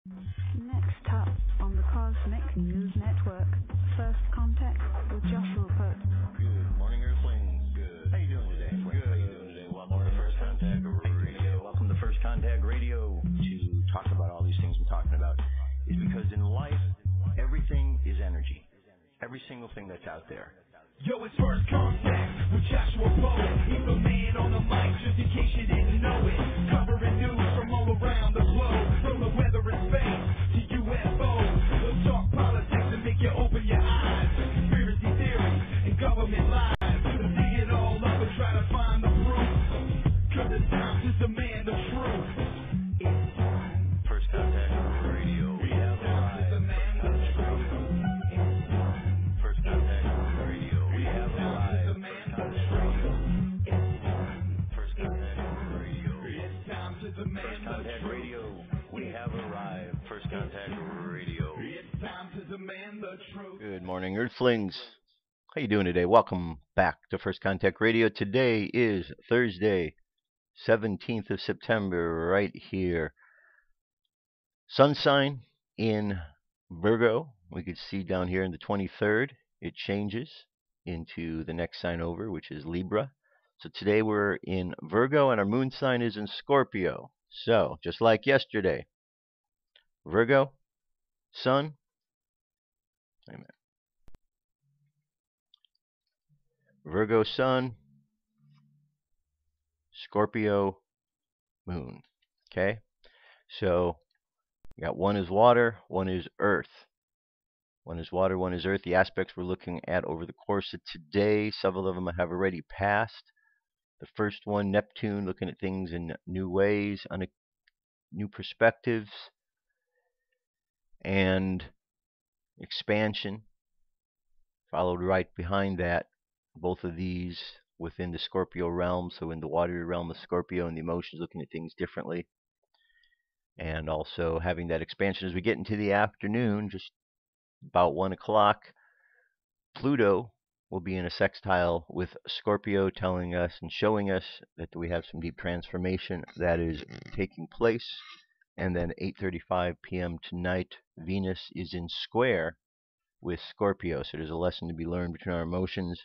Next up on the Cosmic News Network, First Contact with Joshua Pope. Good morning, Earthlings. Good. How you doing today? Good. How you doing today? Welcome to First Contact Radio. Welcome to First Contact Radio. To talk about all these things we're talking about is because in life, everything is energy. Every single thing that's out there. Yo, it's First Contact with Joshua Pope. He's the man on the mic, just in case you didn't know it. Covering news from all around the globe, from the weather and space to UFOs. We'll talk politics and make you open your eyes. Conspiracy theories and government lies. We'll dig it all up and try to find the proof. Cause it's time to demand the truth. It's time. First Contact Radio. We have arrived. First Contact Radio. We have arrived. First Contact Radio. It's time to demand First Contact Radio. We have arrived. First Contact Radio. It's time to demand the truth. Good morning, Earthlings. How you doing today? Welcome back to First Contact Radio. Today is Thursday, 17th of September, right here. Sun sign in Virgo. We could see down here in the 23rd. It changes into the next sign over, which is Libra. So today we're in Virgo, and our moon sign is in Scorpio. So, just like yesterday, Virgo, Sun, wait a minute. Virgo, Sun, Scorpio, Moon. Okay? So, you got one is water, one is earth. One is water, one is earth. The aspects we're looking at over the course of today, several of them have already passed. The first one, Neptune, looking at things in new ways, new perspectives, and expansion. Followed right behind that, both of these within the Scorpio realm, so in the watery realm of Scorpio and the emotions, looking at things differently. And also having that expansion as we get into the afternoon, just about 1 o'clock, Pluto will be in a sextile with Scorpio, telling us and showing us that we have some deep transformation that is taking place. And then 8:35 p.m. tonight, Venus is in square with Scorpio. So there's a lesson to be learned between our emotions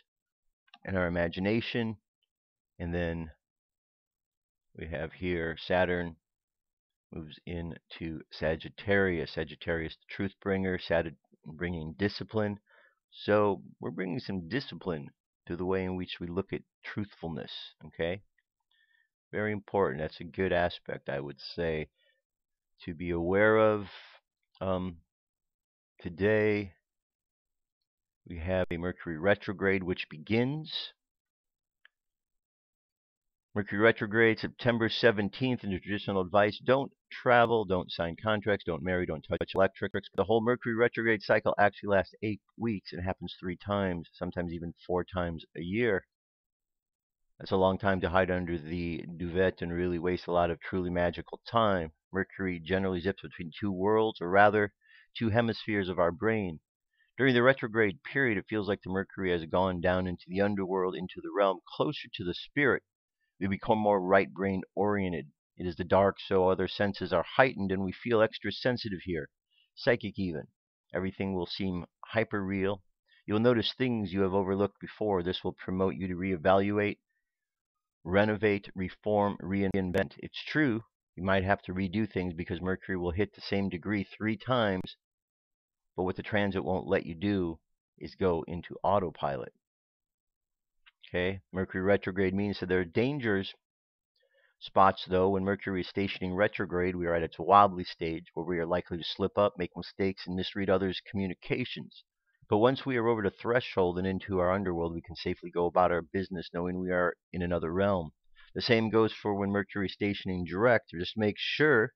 and our imagination. And then we have here Saturn moves into Sagittarius. Sagittarius, the truth bringer, Saturn bringing discipline. So we're bringing some discipline to the way in which we look at truthfulness. Okay? Very important. That's a good aspect, I would say, to be aware of. Today we have a Mercury retrograde which begins. Mercury retrograde September 17th, and the traditional advice: don't travel, don't sign contracts, don't marry, don't touch electrics. The whole Mercury retrograde cycle actually lasts 8 weeks and happens 3 times, sometimes even 4 times a year. That's a long time to hide under the duvet and really waste a lot of truly magical time. Mercury generally zips between 2 worlds, or rather 2 hemispheres of our brain. During the retrograde period, it feels like the Mercury has gone down into the underworld, into the realm closer to the spirit. We become more right-brain oriented. It is the dark, so other senses are heightened, and we feel extra sensitive here. Psychic even. Everything will seem hyper-real. You'll notice things you have overlooked before. This will promote you to reevaluate, renovate, reform, reinvent. It's true, you might have to redo things because Mercury will hit the same degree 3 times, but what the transit won't let you do is go into autopilot. Okay, Mercury retrograde means that there are dangers spots, though. When Mercury is stationing retrograde, we are at its wobbly stage where we are likely to slip up, make mistakes, and misread others' communications. But once we are over the threshold and into our underworld, we can safely go about our business knowing we are in another realm. The same goes for when Mercury is stationing direct. Just make sure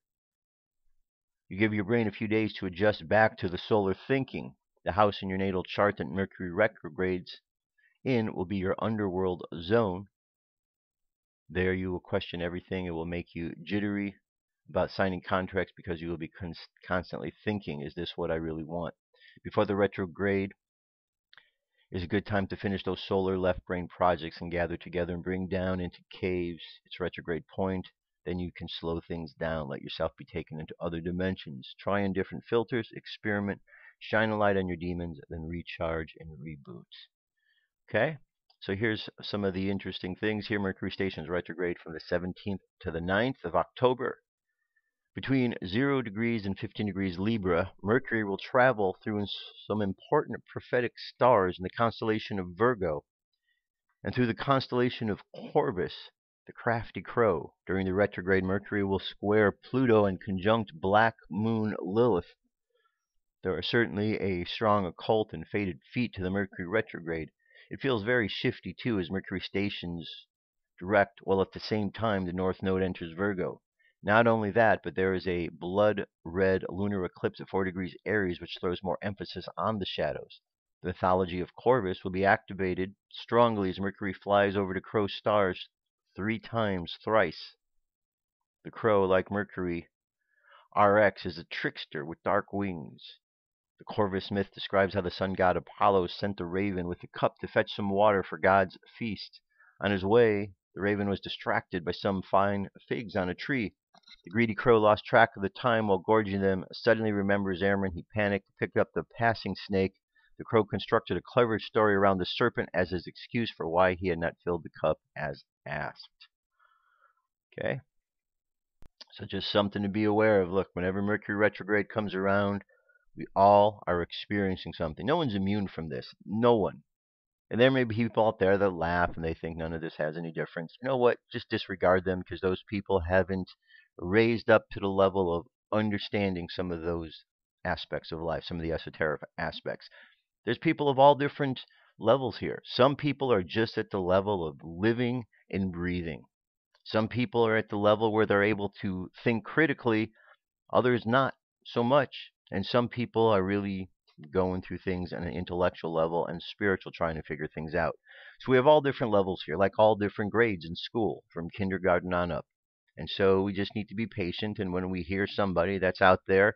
you give your brain a few days to adjust back to the solar thinking. The house in your natal chart that Mercury retrogrades in will be your underworld zone. There you will question everything. It will make you jittery about signing contracts because you will be constantly thinking, is this what I really want? Before the retrograde is a good time to finish those solar left brain projects and gather together and bring down into caves its retrograde point. then you can slow things down, let yourself be taken into other dimensions. Try on different filters, experiment, shine a light on your demons, then recharge and reboot. Okay? So here's some of the interesting things here. Mercury stations retrograde from the 17th to the 9th of October. Between 0 degrees and 15 degrees Libra, Mercury will travel through some important prophetic stars in the constellation of Virgo and through the constellation of Corvus, the crafty crow. During the retrograde, Mercury will square Pluto and conjunct Black Moon Lilith. There are certainly a strong occult and fated feet to the Mercury retrograde. It feels very shifty, too, as Mercury stations direct, while at the same time the North Node enters Virgo. Not only that, but there is a blood red lunar eclipse at 4 degrees Aries, which throws more emphasis on the shadows. The mythology of Corvus will be activated strongly as Mercury flies over the crow stars 3 times thrice. The crow, like Mercury, RX, is a trickster with dark wings. The Corvus myth describes how the sun god Apollo sent a raven with a cup to fetch some water for God's feast. On his way, the raven was distracted by some fine figs on a tree. The greedy crow lost track of the time while gorging them. Suddenly remembers airman. He panicked, picked up the passing snake. The crow constructed a clever story around the serpent as his excuse for why he had not filled the cup as asked. Okay? So just something to be aware of. Look, whenever Mercury retrograde comes around, we all are experiencing something. No one's immune from this. No one. And there may be people out there that laugh and they think none of this has any difference. You know what? Just disregard them because those people haven't raised up to the level of understanding some of those aspects of life, some of the esoteric aspects. There's people of all different levels here. Some people are just at the level of living and breathing. Some people are at the level where they're able to think critically, others not so much. And some people are really going through things on an intellectual level and spiritual, trying to figure things out. So we have all different levels here, like all different grades in school, from kindergarten on up. And so we just need to be patient. And when we hear somebody that's out there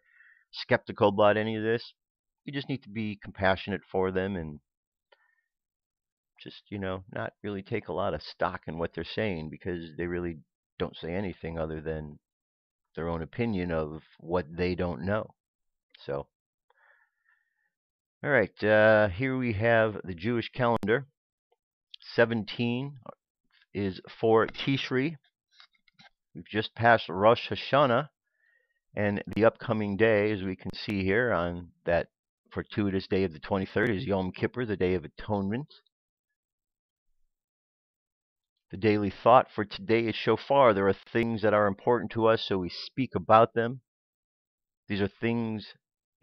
skeptical about any of this, we just need to be compassionate for them and just, not really take a lot of stock in what they're saying because they really don't say anything other than their own opinion of what they don't know. So, all right, here we have the Jewish calendar. 17 is for Tishri. We've just passed Rosh Hashanah, and the upcoming day, as we can see here on that fortuitous day of the 23rd, is Yom Kippur, the Day of Atonement. The daily thought for today is Shofar. There are things that are important to us, so we speak about them. These are things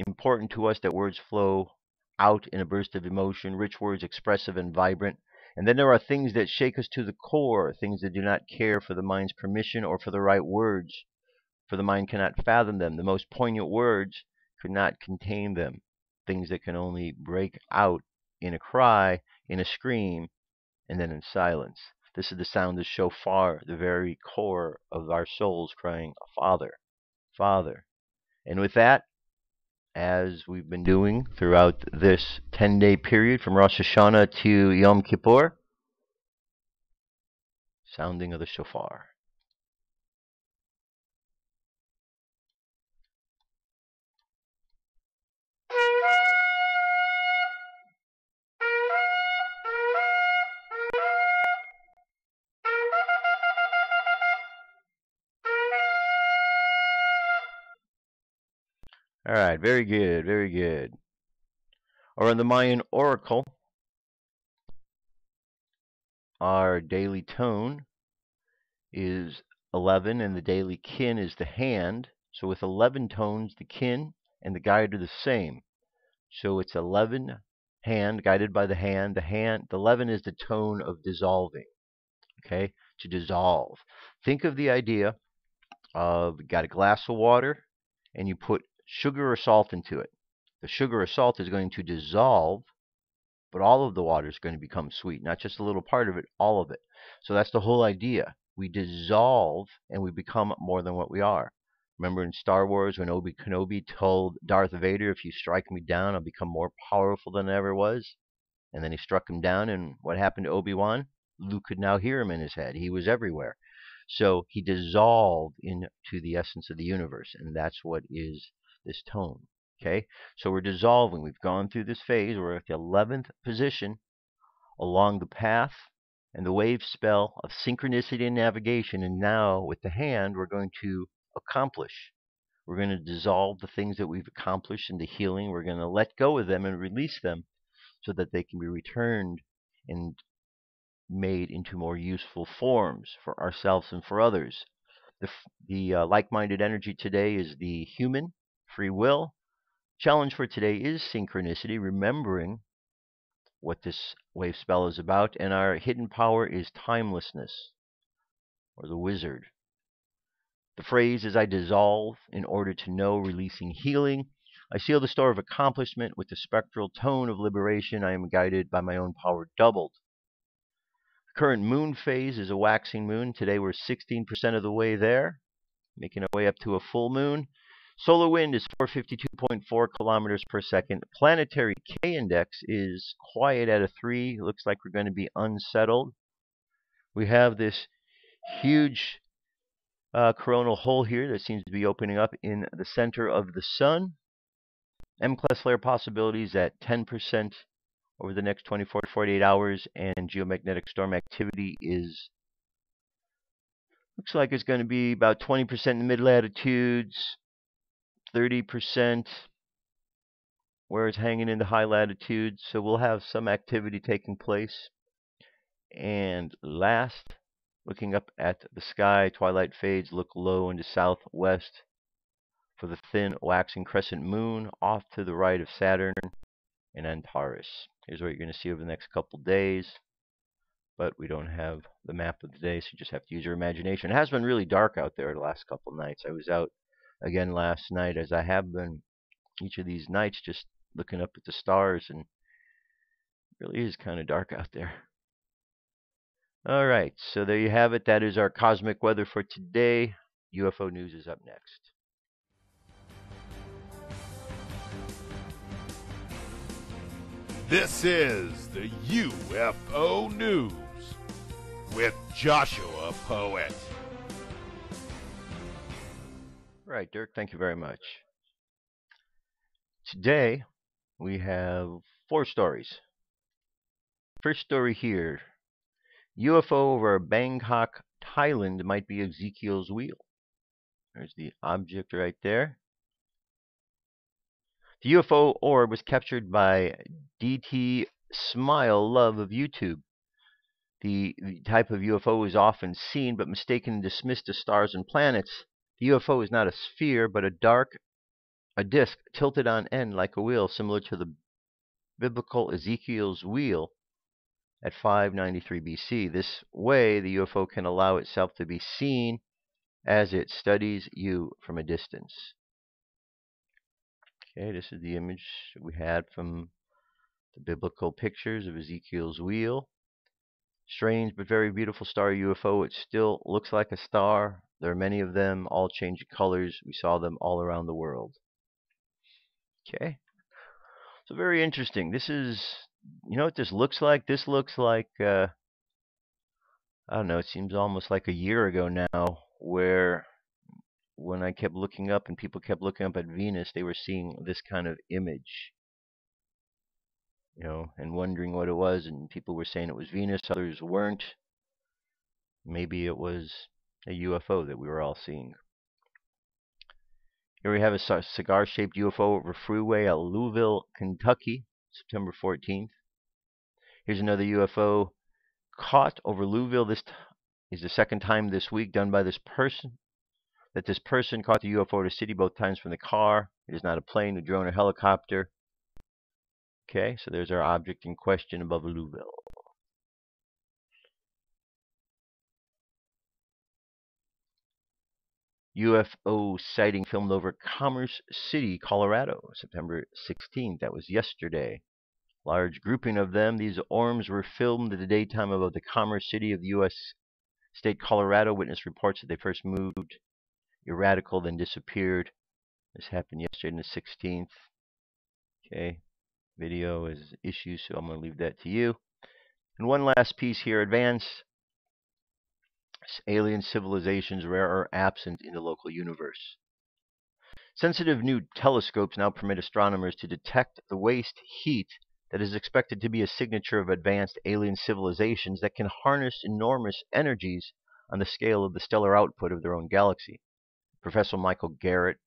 important to us that words flow out in a burst of emotion, rich words, expressive and vibrant. And then there are things that shake us to the core, things that do not care for the mind's permission or for the right words, for the mind cannot fathom them. The most poignant words could not contain them, things that can only break out in a cry, in a scream, and then in silence. This is the sound of Shofar, the very core of our souls crying, Father, Father. And with that, as we've been doing throughout this 10-day period from Rosh Hashanah to Yom Kippur, sounding of the shofar. All right, very good, very good. Or in the Mayan Oracle, our daily tone is 11 and the daily kin is the hand. So with 11 tones, the kin and the guide are the same. So it's 11 hand, guided by the hand. The 11 is the tone of dissolving, okay, to dissolve. Think of the idea of you got a glass of water and you put sugar or salt into it. The sugar or salt is going to dissolve, but all of the water is going to become sweet, not just a little part of it, all of it. So that's the whole idea. We dissolve and we become more than what we are. Remember in Star Wars when Obi Kenobi told Darth Vader, if you strike me down, I'll become more powerful than I ever was? And then he struck him down, and what happened to Obi-Wan? Luke could now hear him in his head. He was everywhere. So he dissolved into the essence of the universe, and that's what is this tone. Okay, so we're dissolving. We've gone through this phase. We're at the 11th position along the path and the wave spell of synchronicity and navigation. And now with the hand, we're going to accomplish. We're going to dissolve the things that we've accomplished into healing. We're going to let go of them and release them so that they can be returned and made into more useful forms for ourselves and for others. The like-minded energy today is the human, free will. Challenge for today is synchronicity, remembering what this wave spell is about, and our hidden power is timelessness, or the wizard. The phrase is I dissolve in order to know, releasing healing. I seal the store of accomplishment with the spectral tone of liberation. I am guided by my own power doubled. The current moon phase is a waxing moon. Today we're 16% of the way there, making our way up to a full moon. Solar wind is 452.4 kilometers per second. Planetary K index is quiet at a 3. Looks like we're going to be unsettled. We have this huge coronal hole here that seems to be opening up in the center of the sun. M-class flare possibilities at 10% over the next 24 to 48 hours, and geomagnetic storm activity looks like it's going to be about 20% in the mid-latitudes, 30% where it's hanging in the high latitudes. So we'll have some activity taking place. And last, looking up at the sky, twilight fades, look low into southwest for the thin waxing crescent moon off to the right of Saturn and Antares. Here's what you're going to see over the next couple days, but we don't have the map of the day, so you just have to use your imagination. It has been really dark out there the last couple nights. I was out again last night, as I have been each of these nights, just looking up at the stars, and it really is kind of dark out there. All right, so there you have it. That is our cosmic weather for today. UFO news is up next. This is the UFO News with Joshua Poet. Right, Dirk, thank you very much. Today, we have 4 stories. First story here. UFO over Bangkok, Thailand might be Ezekiel's wheel. There's the object right there. The UFO orb was captured by DT Smile Love of YouTube. The type of UFO is often seen but mistaken and dismissed as stars and planets. The UFO is not a sphere but a disc tilted on end like a wheel, similar to the biblical Ezekiel's wheel at 593 BC. This way, the UFO can allow itself to be seen as it studies you from a distance. Okay, this is the image we had from the biblical pictures of Ezekiel's wheel. Strange but very beautiful star UFO. It still looks like a star. There are many of them, all changing colors. We saw them all around the world. Okay, so very interesting. This is, you know what this looks like? This looks like, I don't know, it seems almost like a year ago now, where when I kept looking up and people kept looking up at Venus, they were seeing this kind of image, you know, and wondering what it was, and people were saying it was Venus, others weren't. Maybe it was a UFO that we were all seeing. Here we have a cigar-shaped UFO over Freeway at Louisville, Kentucky, September 14th. Here's another UFO caught over Louisville. This is the second time this week done by this person. That this person caught the UFO at a city, both times from the car. It is not a plane, a drone, or helicopter. Okay, so there's our object in question above Louisville. UFO sighting filmed over Commerce City, Colorado, September 16th. That was yesterday. Large grouping of them. These orbs were filmed in the daytime above the Commerce City of the U.S. state Colorado. Witness reports that they first moved erratical, then disappeared. This happened yesterday on the 16th. Okay, video is issues, so I'm going to leave that to you. And one last piece here. Advanced Alien civilizations rare or absent in the local universe. Sensitive new telescopes now permit astronomers to detect the waste heat that is expected to be a signature of advanced alien civilizations that can harness enormous energies on the scale of the stellar output of their own galaxy. Professor Michael Garrett,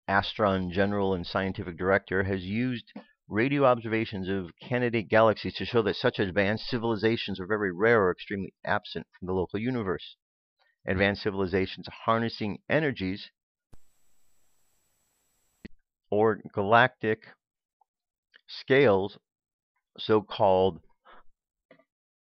Astron General and Scientific Director, has used radio observations of candidate galaxies to show that such advanced civilizations are very rare or extremely absent from the local universe. Advanced civilizations harnessing energies or galactic scales, so-called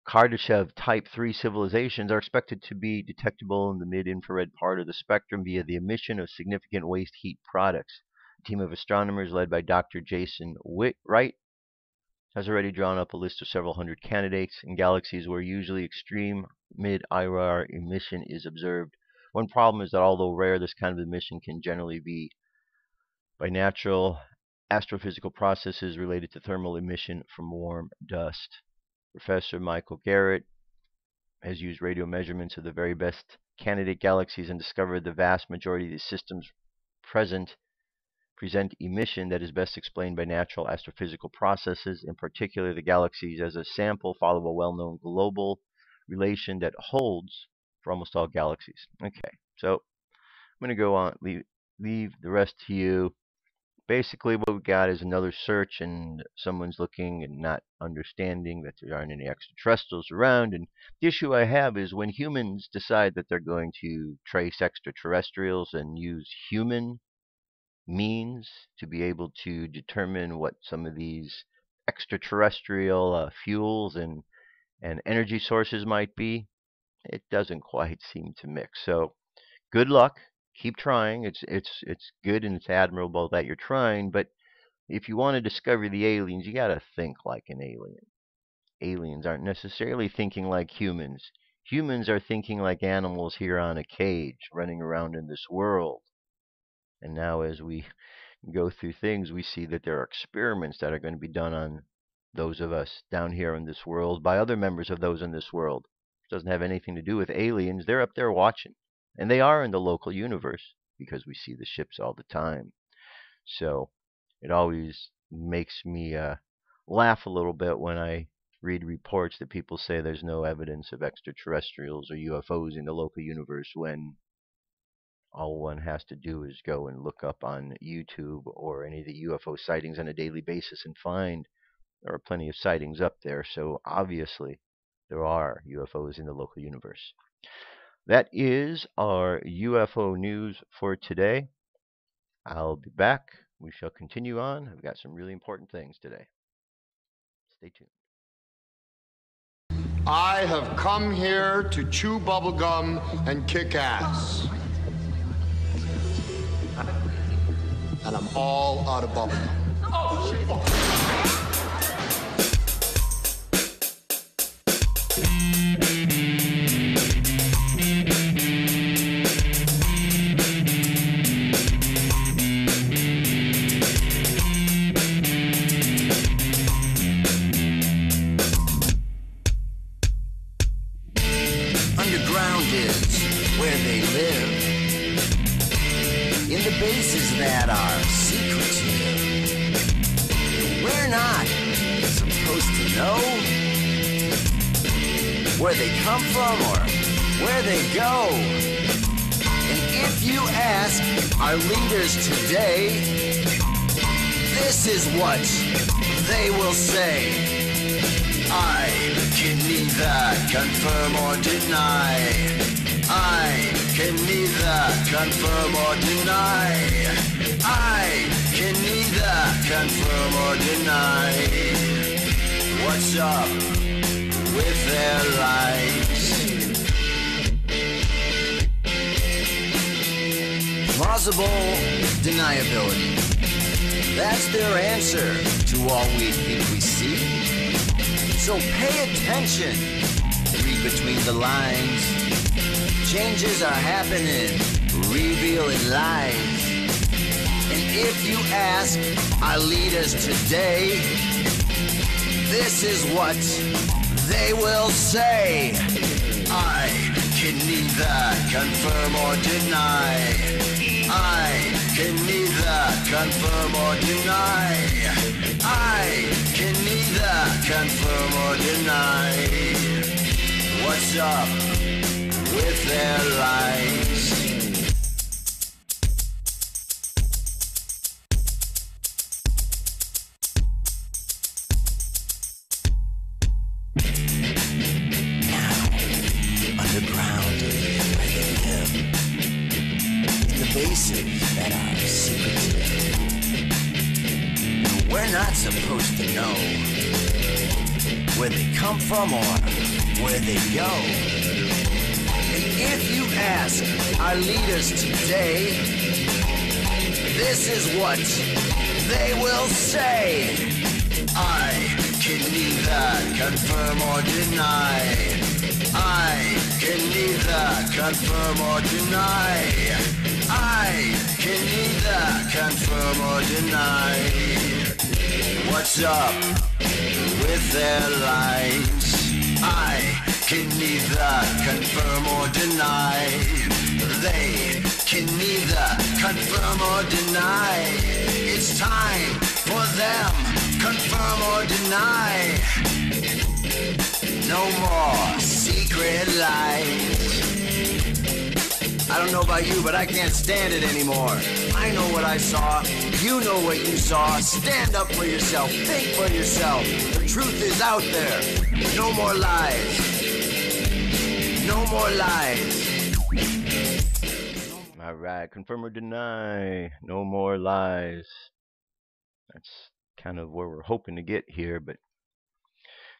Kardashev Type 3 civilizations, are expected to be detectable in the mid-infrared part of the spectrum via the emission of significant waste heat products. A team of astronomers led by Dr. Jason Wright has already drawn up a list of several hundred candidates in galaxies where usually extreme mid-IR emission is observed. One problem is that although rare, this kind of emission can generally be by natural astrophysical processes related to thermal emission from warm dust. Professor Michael Garrett has used radio measurements of the very best candidate galaxies and discovered the vast majority of the systems present emission that is best explained by natural astrophysical processes, in particular the galaxies as a sample follow a well-known global relation that holds for almost all galaxies. Okay, so I'm going to go on, leave the rest to you. Basically, what we got is another search, and someone's looking and not understanding that there aren't any extraterrestrials around. And the issue I have is when humans decide that they're going to trace extraterrestrials and use human means to be able to determine what some of these extraterrestrial fuels and energy sources might be, it doesn't quite seem to mix. So, good luck. Keep trying. It's good and it's admirable that you're trying, but if you want to discover the aliens, you got to think like an alien. Aliens aren't necessarily thinking like humans. Humans are thinking like animals here on a cage, running around in this world. And now as we go through things, we see that there are experiments that are going to be done on those of us down here in this world by other members of those in this world. It doesn't have anything to do with aliens. They're up there watching. And they are in the local universe because we see the ships all the time. So it always makes me laugh a little bit when I read reports that people say there's no evidence of extraterrestrials or UFOs in the local universe when all one has to do is go and look up on YouTube or any of the UFO sightings on a daily basis and find there are plenty of sightings up there. So obviously there are UFOs in the local universe. That is our UFO news for today. I'll be back. We shall continue on. I've got some really important things today. Stay tuned. I have come here to chew bubblegum and kick ass. And I'm all out of bubblegum. Oh, shit. Bases that are secretive. We're not supposed to know where they come from or where they go. And if you ask our leaders today, this is what they will say. I can neither confirm or deny. I can neither confirm or deny. I can neither confirm or deny. What's up with their lives? Plausible deniability. That's their answer to all we think we see. So pay attention. Read between the lines. Changes are happening, revealing lies. And if you ask our leaders today, this is what they will say. I can neither confirm or deny. I can neither confirm or deny. I can neither confirm or deny. What's up with their lies? Underground where they live, in the bases that are secretive. We're not supposed to know where they come from or where they go. And if you ask our leaders today, this is what they will say. I can neither confirm or deny. I can neither confirm or deny. I can neither confirm or deny. What's up with their lies? I can neither confirm or deny. They can neither confirm or deny. It's time for them, confirm or deny. No more secret lies. I don't know about you, but I can't stand it anymore. I know what I saw. You know what you saw. Stand up for yourself. Think for yourself. The truth is out there. No more lies. No more lies. All right, confirm or deny. No more lies. That's kind of where we're hoping to get here, but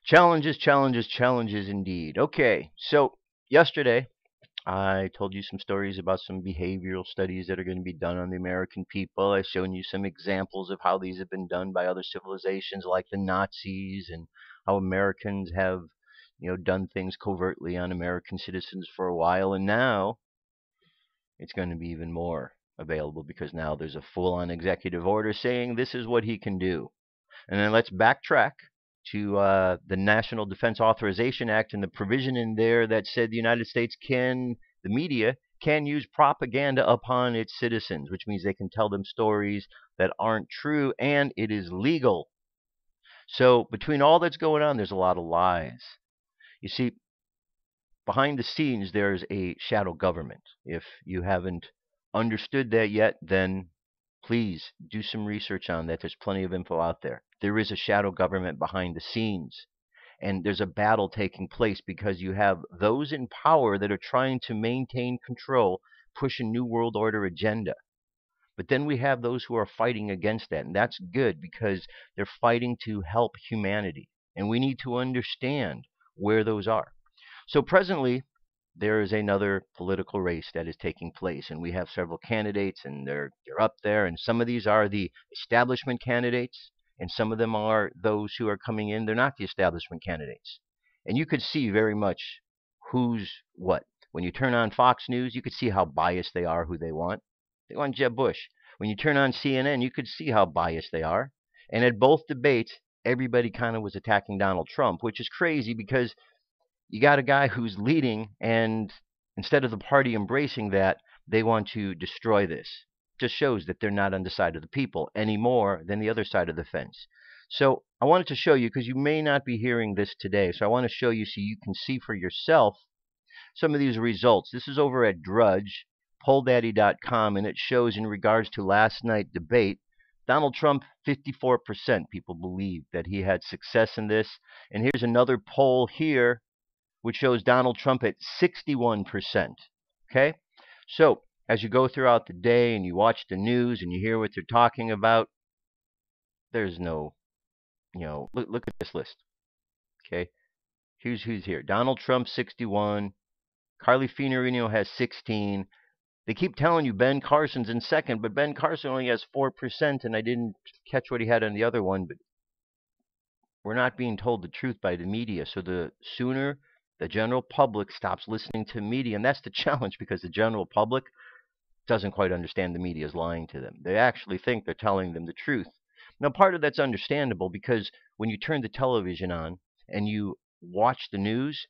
challenges, challenges, challenges indeed. Okay, so yesterday I told you some stories about some behavioral studies that are going to be done on the American people. I've shown you some examples of how these have been done by other civilizations like the Nazis, and how Americans have, done things covertly on American citizens for a while, and now it's going to be even more available because now there's a full-on executive order saying this is what he can do. And then let's backtrack to the National Defense Authorization Act and the provision in there that said the United States the media can use propaganda upon its citizens, which means they can tell them stories that aren't true, and it is legal. So between all that's going on, there's a lot of lies. You see, behind the scenes, there's a shadow government. If you haven't understood that yet, then please do some research on that. There's plenty of info out there. There is a shadow government behind the scenes, and there's a battle taking place because you have those in power that are trying to maintain control, push a new world order agenda. But then we have those who are fighting against that, and that's good because they're fighting to help humanity, and we need to understand where those are. So presently, there is another political race that is taking place, and we have several candidates, and they're up there, and some of these are the establishment candidates, and some of them are those who are coming in. They're not the establishment candidates. And you could see very much who's what. When you turn on Fox News, you could see how biased they are, who they want. They want Jeb Bush. When you turn on CNN, you could see how biased they are. And at both debates, everybody kind of was attacking Donald Trump, which is crazy because you got a guy who's leading, and instead of the party embracing that, they want to destroy this. Just shows that they're not on the side of the people any more than the other side of the fence. So I wanted to show you, because you may not be hearing this today, so I want to show you so you can see for yourself some of these results. This is over at DRUDGE, polldaddy.com, and it shows in regards to last night's debate, Donald Trump, 54% people believe that he had success in this. And here's another poll here, which shows Donald Trump at 61%. Okay? So as you go throughout the day and you watch the news and you hear what they're talking about, there's no, look at this list. Okay? Here's who's here. Donald Trump, 61. Carly Fiorina has 16. They keep telling you Ben Carson's in second, but Ben Carson only has 4%, and I didn't catch what he had on the other one, but we're not being told the truth by the media. So the sooner the general public stops listening to media, and that's the challenge, because the general public doesn't quite understand the media is lying to them. They actually think they're telling them the truth. Now, part of that's understandable, because when you turn the television on and you watch the news,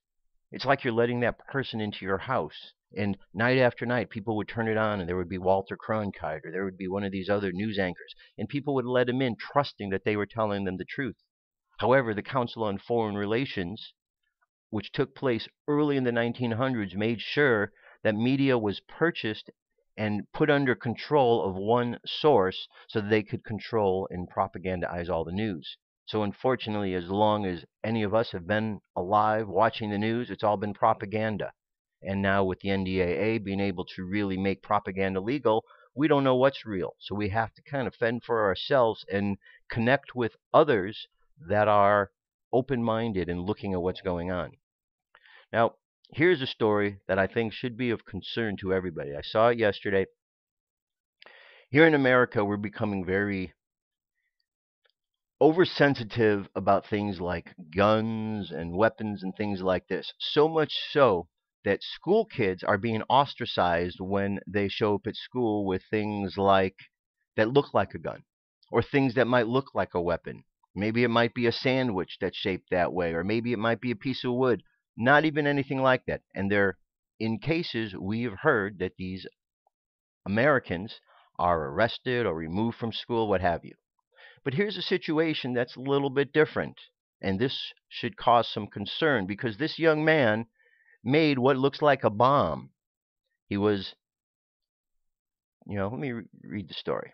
It's like you're letting that person into your house. And night after night, people would turn it on, and there would be Walter Cronkite, or there would be one of these other news anchors, and people would let him in, trusting that they were telling them the truth. However, the Council on Foreign Relations, which took place early in the 1900s, made sure that media was purchased and put under control of one source so that they could control and propagandize all the news. So unfortunately, as long as any of us have been alive watching the news, it's all been propaganda. And now with the NDAA being able to really make propaganda legal, we don't know what's real. So we have to kind of fend for ourselves and connect with others that are open-minded and looking at what's going on. Now, here's a story that I think should be of concern to everybody. I saw it yesterday. Here in America, we're becoming very oversensitive about things like guns and weapons and things like this. So much so that school kids are being ostracized when they show up at school with things like that look like a gun, or things that might look like a weapon. Maybe it might be a sandwich that's shaped that way, or maybe it might be a piece of wood. Not even anything like that. And in cases, we have heard that these Americans are arrested or removed from school, what have you. But here's a situation that's a little bit different, and this should cause some concern, because this young man made what looks like a bomb. He was, let me read the story.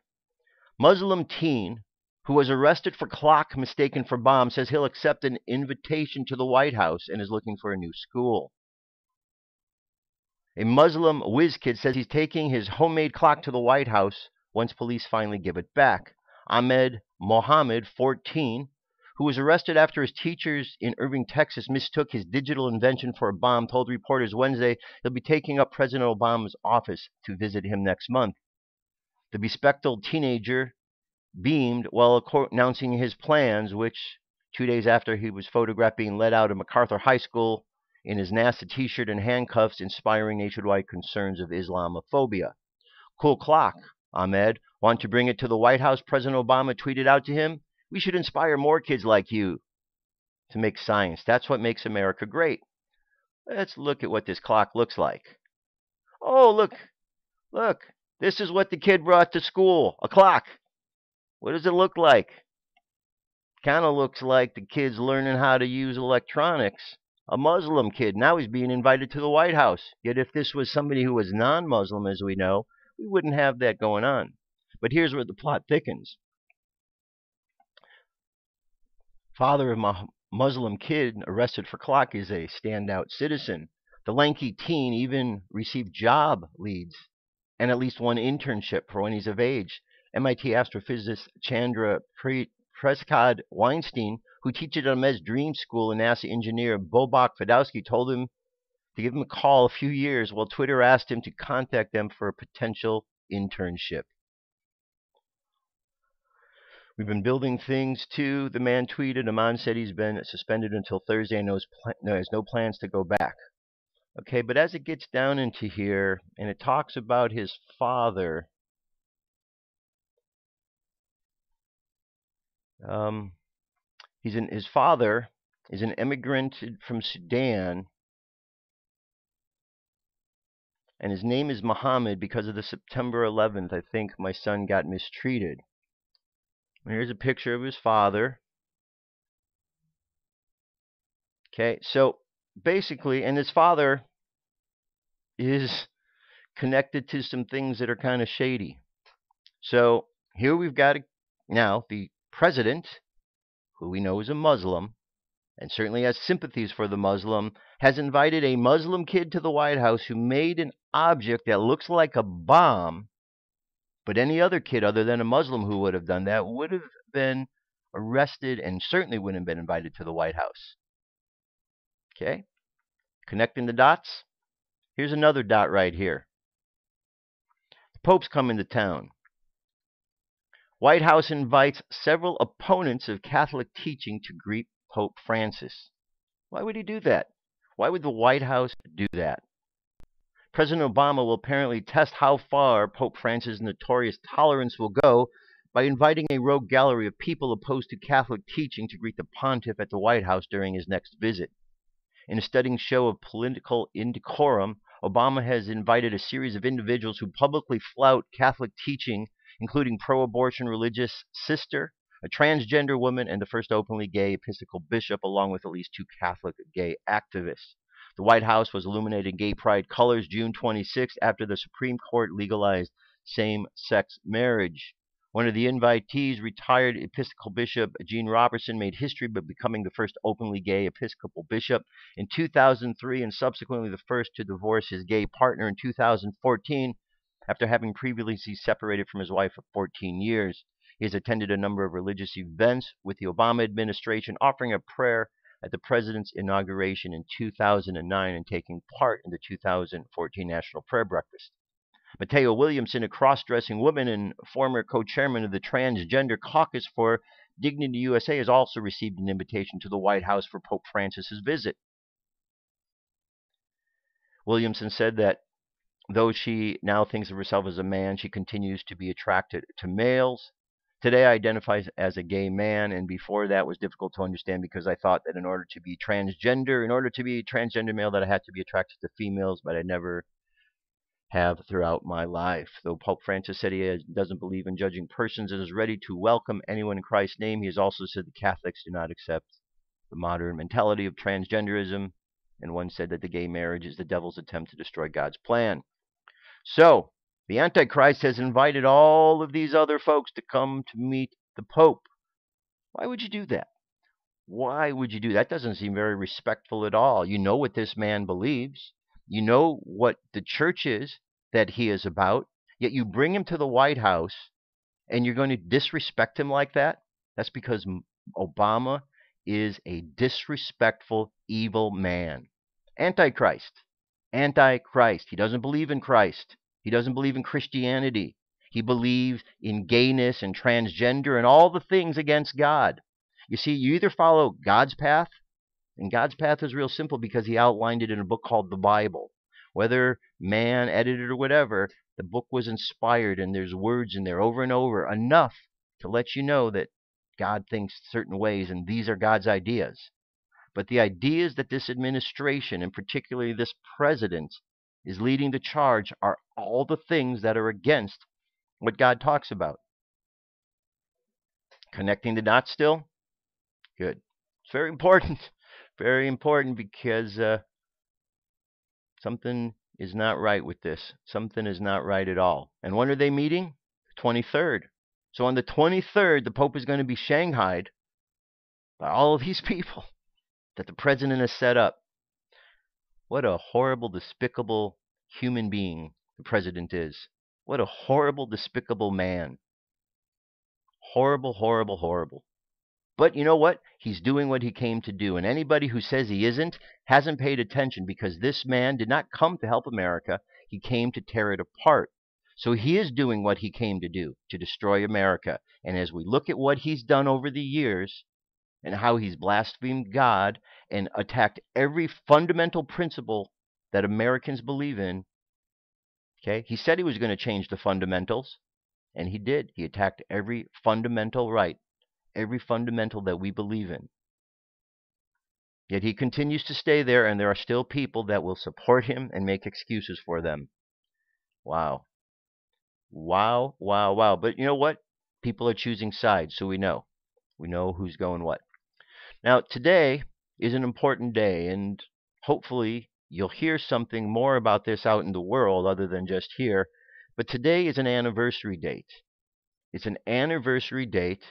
Muslim teen who was arrested for clock mistaken for bomb says he'll accept an invitation to the White House and is looking for a new school. A Muslim whiz kid says he's taking his homemade clock to the White House once police finally give it back. Ahmed Mohammed, 14, who was arrested after his teachers in Irving, Texas, mistook his digital invention for a bomb, told reporters Wednesday he'll be taking up President Obama's office to visit him next month. The bespectacled teenager beamed while announcing his plans, which 2 days after he was photographed being led out of MacArthur High School in his NASA t-shirt and handcuffs, inspiring nationwide concerns of Islamophobia. Cool clock, Ahmed. Want to bring it to the White House? President Obama tweeted out to him. We should inspire more kids like you to make science. That's what makes America great. Let's look at what this clock looks like. Oh, look. This is what the kid brought to school, a clock. What does it look like? Kind of looks like the kid's learning how to use electronics. A Muslim kid. Now he's being invited to the White House. Yet if this was somebody who was non-Muslim, as we know, we wouldn't have that going on. But here's where the plot thickens. Father of a Muslim kid arrested for clock is a standout citizen. The lanky teen even received job leads and at least one internship for when he's of age. MIT astrophysicist Chandra Prescott Weinstein, who teaches at Mez Dream School, and NASA engineer Bobak Fedowski told him to give him a call a few years while Twitter asked him to contact them for a potential internship. We've been building things too, the man tweeted. Aman said he's been suspended until Thursday and has no plans to go back. Okay, but as it gets down into here, and it talks about his father, his father is an immigrant from Sudan, and his name is Muhammad because of the September 11th. I think my son got mistreated. Here's a picture of his father. Okay, so basically, and his father is connected to some things that are kind of shady. So here we've got now the president, who we know is a Muslim, and certainly has sympathies for the Muslim, has invited a Muslim kid to the White House who made an object that looks like a bomb. But any other kid other than a Muslim who would have done that would have been arrested and certainly wouldn't have been invited to the White House. Okay? Connecting the dots. Here's another dot right here. The Pope's coming to town. White House invites several opponents of Catholic teaching to greet Pope Francis. Why would he do that? Why would the White House do that? President Obama will apparently test how far Pope Francis' notorious tolerance will go by inviting a rogue gallery of people opposed to Catholic teaching to greet the pontiff at the White House during his next visit. In a stunning show of political indecorum, Obama has invited a series of individuals who publicly flout Catholic teaching, including pro-abortion religious sister, a transgender woman, and the first openly gay Episcopal bishop, along with at least 2 Catholic gay activists. The White House was illuminated in gay pride colors June 26 after the Supreme Court legalized same-sex marriage. One of the invitees, retired Episcopal Bishop Gene Robertson, made history by becoming the first openly gay Episcopal bishop in 2003 and subsequently the first to divorce his gay partner in 2014 after having previously separated from his wife for 14 years. He has attended a number of religious events with the Obama administration, offering a prayer at the president's inauguration in 2009 and taking part in the 2014 National Prayer Breakfast. Mateo Williamson, a cross-dressing woman and former co-chairman of the Transgender Caucus for Dignity USA, has also received an invitation to the White House for Pope Francis's visit. Williamson said that though she now thinks of herself as a man, she continues to be attracted to males. Today I identify as a gay man, and before that was difficult to understand because I thought that in order to be transgender male, that I had to be attracted to females, but I never have throughout my life. Though Pope Francis said he doesn't believe in judging persons and is ready to welcome anyone in Christ's name, he has also said the Catholics do not accept the modern mentality of transgenderism, and one said that the gay marriage is the devil's attempt to destroy God's plan. So, the Antichrist has invited all of these other folks to come to meet the Pope. Why would you do that? Why would you do that? That doesn't seem very respectful at all. You know what this man believes. You know what the church is that he is about. Yet you bring him to the White House and you're going to disrespect him like that? That's because Obama is a disrespectful, evil man. Antichrist. Antichrist. He doesn't believe in Christ. He doesn't believe in Christianity. He believes in gayness and transgender and all the things against God. You see, you either follow God's path, and God's path is real simple because he outlined it in a book called the Bible. Whether man edited it or whatever, the book was inspired and there's words in there over and over, enough to let you know that God thinks certain ways and these are God's ideas. But the ideas that this administration, and particularly this president, is leading the charge are all the things that are against what God talks about. Connecting the dots still? Good. It's very important. Very important because something is not right with this. Something is not right at all. And when are they meeting? 23rd. So on the 23rd, the Pope is going to be shanghaied by all of these people that the president has set up. What a horrible, despicable human being the president is. What a horrible, despicable man. Horrible, horrible, horrible. But you know what? He's doing what he came to do. And anybody who says he isn't hasn't paid attention, because this man did not come to help America. He came to tear it apart. So he is doing what he came to do, to destroy America. And as we look at what he's done over the years and how he's blasphemed God and attacked every fundamental principle that Americans believe in, okay, he said he was going to change the fundamentals, and he did. He attacked every fundamental right. Every fundamental that we believe in. Yet he continues to stay there, and there are still people that will support him and make excuses for them. Wow. Wow, wow, wow. But you know what? People are choosing sides, so we know. We know who's going what. Now, today is an important day, and hopefully you'll hear something more about this out in the world other than just here. But today is an anniversary date. It's an anniversary date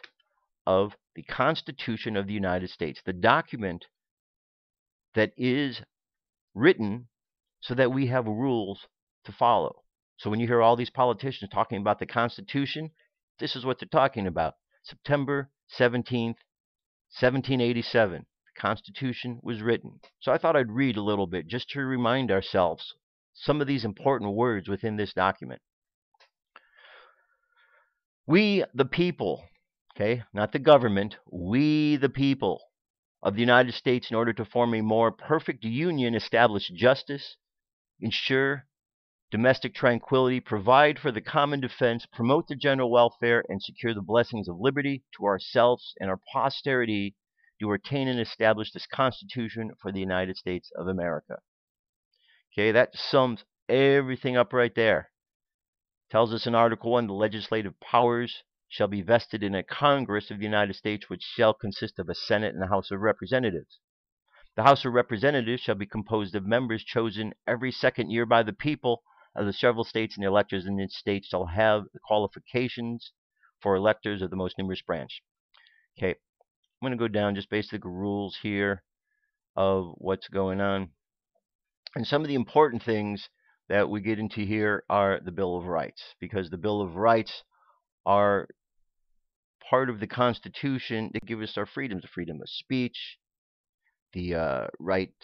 of the Constitution of the United States, the document that is written so that we have rules to follow. So when you hear all these politicians talking about the Constitution, this is what they're talking about. September 17th, 1787, the Constitution was written. So I thought I'd read a little bit just to remind ourselves some of these important words within this document. We, the people, okay, not the government, we, the people of the United States, in order to form a more perfect union, establish justice, ensure domestic tranquility, provide for the common defense, promote the general welfare, and secure the blessings of liberty to ourselves and our posterity, to retain and establish this Constitution for the United States of America. Okay, that sums everything up right there. Tells us in Article 1, the legislative powers shall be vested in a Congress of the United States, which shall consist of a Senate and a House of Representatives. The House of Representatives shall be composed of members chosen every second year by the people of the several states, and the electors in each state shall have the qualifications for electors of the most numerous branch. Okay, I'm going to go down just basic rules here of what's going on. And some of the important things that we get into here are the Bill of Rights, because the Bill of Rights are part of the Constitution that give us our freedoms, the freedom of speech, the right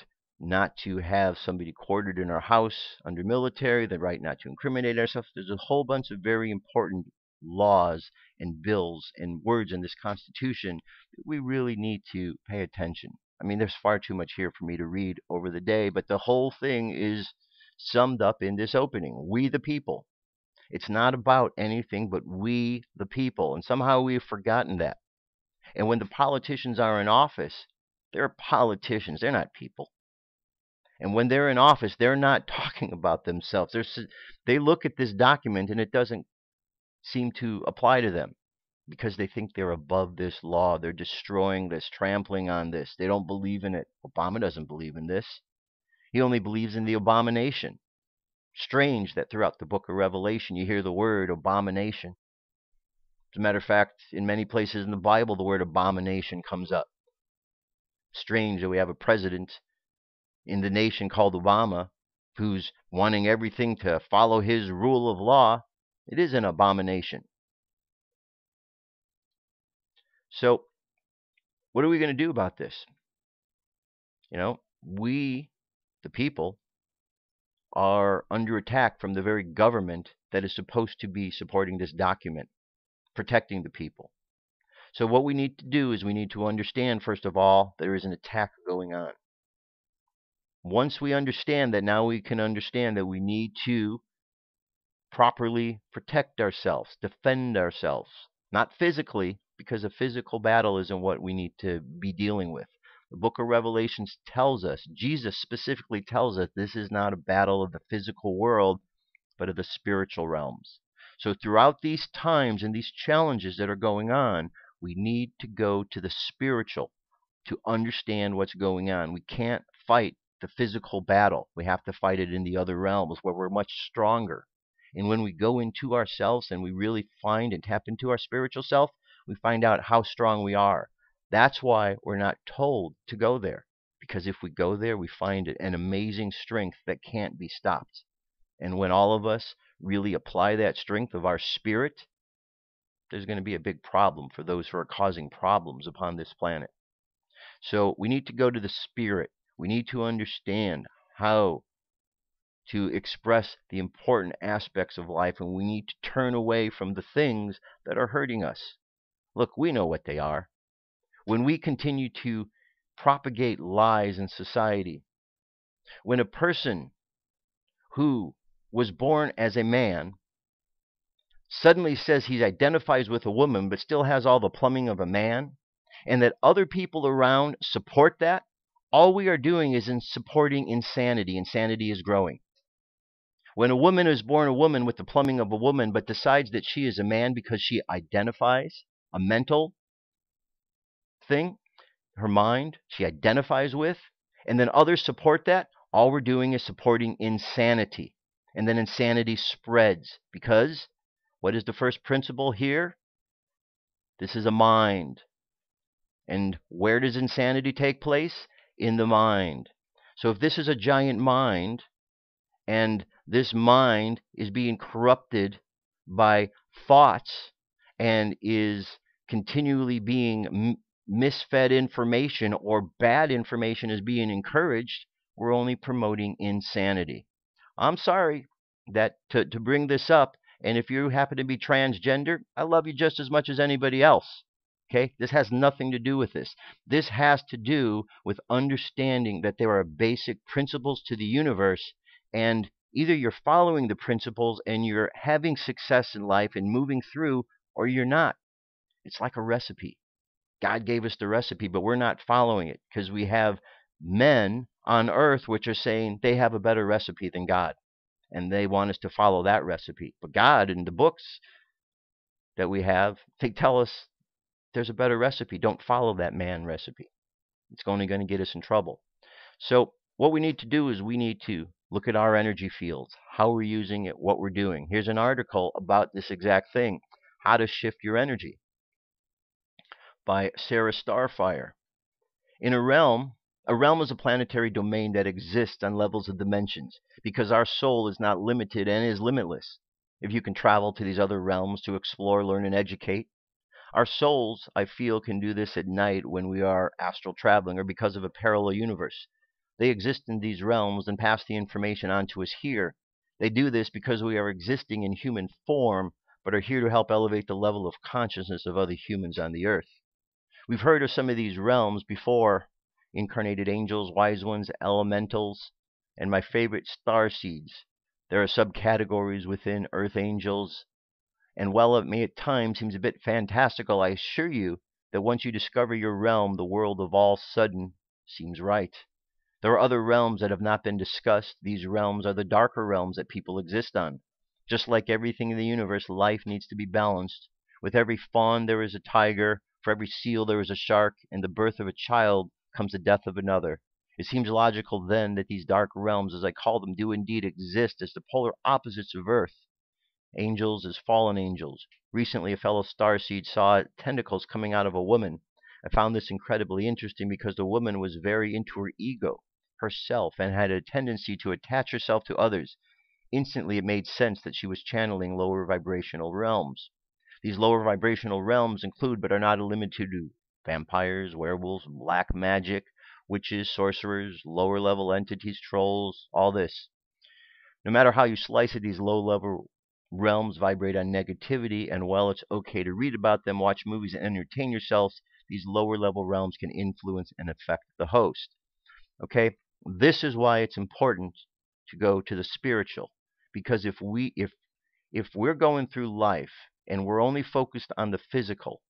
not to have somebody quartered in our house under military, the right not to incriminate ourselves. There's a whole bunch of very important laws and bills and words in this Constitution that we really need to pay attention. I mean, there's far too much here for me to read over the day, but the whole thing is summed up in this opening. We the people. It's not about anything but we the people, and somehow we've forgotten that. And when the politicians are in office, they're politicians, they're not people. And when they're in office, they're not talking about themselves. They look at this document and it doesn't seem to apply to them because they think they're above this law. They're destroying this, trampling on this. They don't believe in it. Obama doesn't believe in this. He only believes in the Obamanation. Strange that throughout the book of Revelation you hear the word abomination. As a matter of fact, in many places in the Bible, the word abomination comes up. Strange that we have a president in the nation called Obama who's wanting everything to follow his rule of law. It is an abomination. So, what are we going to do about this? You know, we, the people, are under attack from the very government that is supposed to be supporting this document, protecting the people. So what we need to do is we need to understand, first of all, there is an attack going on. Once we understand that, now we can understand that we need to properly protect ourselves, defend ourselves. Not physically, because a physical battle isn't what we need to be dealing with. The book of Revelations tells us, Jesus specifically tells us, this is not a battle of the physical world, but of the spiritual realms. So throughout these times and these challenges that are going on, we need to go to the spiritual to understand what's going on. We can't fight the physical battle. We have to fight it in the other realms where we're much stronger. And when we go into ourselves and we really find and tap into our spiritual self, we find out how strong we are. That's why we're not told to go there. Because if we go there, we find an amazing strength that can't be stopped. And when all of us really apply that strength of our spirit, there's going to be a big problem for those who are causing problems upon this planet. So we need to go to the spirit. We need to understand how to express the important aspects of life, and we need to turn away from the things that are hurting us. Look, we know what they are. When we continue to propagate lies in society, when a person who was born as a man suddenly says he identifies with a woman but still has all the plumbing of a man, and that other people around support that, all we are doing is supporting insanity. Insanity is growing. When a woman is born a woman with the plumbing of a woman but decides that she is a man because she identifies a mental thing, her mind, she identifies with, and then others support that, all we're doing is supporting insanity. And then insanity spreads because what is the first principle here? This is a mind. And where does insanity take place? In the mind. So if this is a giant mind, and this mind is being corrupted by thoughts and is continually being misfed information, or bad information is being encouraged, we're only promoting insanity. I'm sorry that to bring this up, and if you happen to be transgender, I love you just as much as anybody else. Okay? This has nothing to do with this. This has to do with understanding that there are basic principles to the universe, and either you're following the principles and you're having success in life and moving through, or you're not. It's like a recipe. God gave us the recipe, but we're not following it because we have men on earth which are saying they have a better recipe than God, and they want us to follow that recipe. But God, in the books that we have, they tell us there's a better recipe. Don't follow that man recipe. It's only going to get us in trouble. So what we need to do is we need to look at our energy fields, how we're using it, what we're doing. Here's an article about this exact thing, How to Shift Your Energy, by Sarah Starfire. In a realm is a planetary domain that exists on levels of dimensions because our soul is not limited and is limitless. If you can travel to these other realms to explore, learn, and educate, our souls, I feel, can do this at night when we are astral traveling or because of a parallel universe. They exist in these realms and pass the information on to us here. They do this because we are existing in human form, but are here to help elevate the level of consciousness of other humans on the earth. We've heard of some of these realms before: incarnated angels, wise ones, elementals, and my favorite, star seeds. There are subcategories within earth angels, and while it may at times seems a bit fantastical, I assure you that once you discover your realm, the world of all sudden seems right. There are other realms that have not been discussed. These realms are the darker realms that people exist on. Just like everything in the universe, life needs to be balanced. With every fawn there is a tiger, for every seal there is a shark, and the birth of a child comes the death of another. It seems logical then that these dark realms, as I call them, do indeed exist as the polar opposites of Earth. Angels as fallen angels. Recently, a fellow starseed saw tentacles coming out of a woman. I found this incredibly interesting because the woman was very into her ego, herself, and had a tendency to attach herself to others. Instantly, it made sense that she was channeling lower vibrational realms. These lower vibrational realms include, but are not limited to, vampires, werewolves, black magic, witches, sorcerers, lower level entities, trolls, all this. No matter how you slice it, these low level realms vibrate on negativity, and while it's okay to read about them, watch movies, and entertain yourselves, these lower level realms can influence and affect the host. Okay, this is why it's important to go to the spiritual, because if we're going through life and we're only focused on the physical,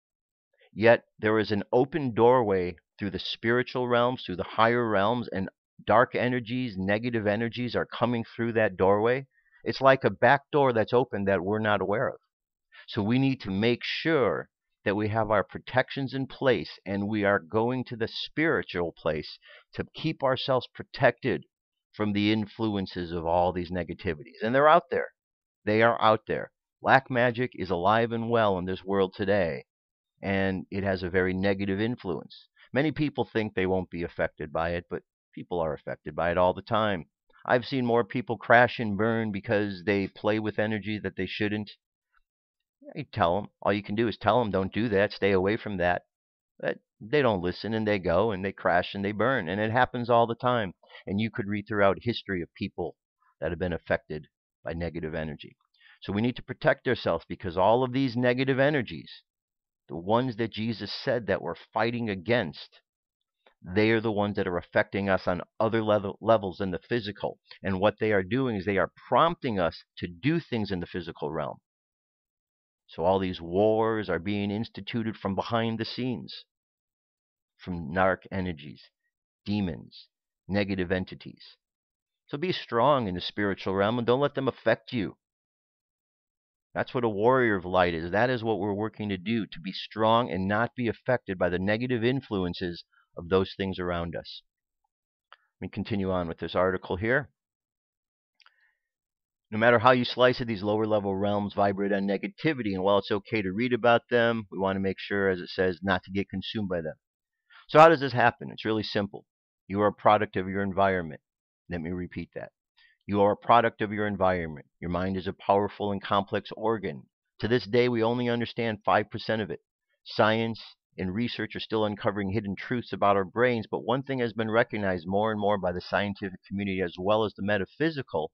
yet there is an open doorway through the spiritual realms, through the higher realms, and dark energies, negative energies are coming through that doorway. It's like a back door that's open that we're not aware of. So we need to make sure that we have our protections in place, and we are going to the spiritual place to keep ourselves protected from the influences of all these negativities. And they're out there. They are out there. Black magic is alive and well in this world today, and it has a very negative influence. Many people think they won't be affected by it, but people are affected by it all the time. I've seen more people crash and burn because they play with energy that they shouldn't. You tell them. All you can do is tell them, don't do that, stay away from that. But they don't listen, and they go, and they crash, and they burn. And it happens all the time. And you could read throughout history of people that have been affected by negative energy. So we need to protect ourselves, because all of these negative energies, the ones that Jesus said that we're fighting against, they are the ones that are affecting us on other levels than the physical. And what they are doing is they are prompting us to do things in the physical realm. So all these wars are being instituted from behind the scenes, from dark energies, demons, negative entities. So be strong in the spiritual realm and don't let them affect you. That's what a warrior of light is. That is what we're working to do, to be strong and not be affected by the negative influences of those things around us. Let me continue on with this article here. No matter how you slice it, these lower level realms vibrate on negativity, and while it's okay to read about them, we want to make sure, as it says, not to get consumed by them. So how does this happen? It's really simple. You are a product of your environment. Let me repeat that. You are a product of your environment. Your mind is a powerful and complex organ. To this day, we only understand 5% of it. Science and research are still uncovering hidden truths about our brains, but one thing has been recognized more and more by the scientific community as well as the metaphysical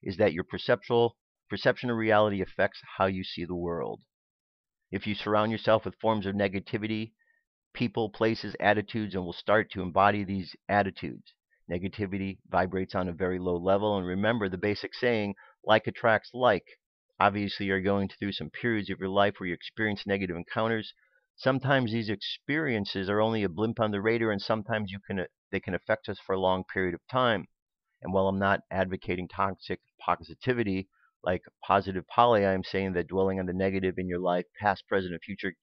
is that your perception of reality affects how you see the world. If you surround yourself with forms of negativity, people, places, attitudes, and will start to embody these attitudes. Negativity vibrates on a very low level, and remember the basic saying, like attracts like. Obviously, you're going through some periods of your life where you experience negative encounters, Sometimes these experiences are only a blimp on the radar, and sometimes they can affect us for a long period of time. And while I'm not advocating toxic positivity like positive poly, I am saying that dwelling on the negative in your life, past, present, and future,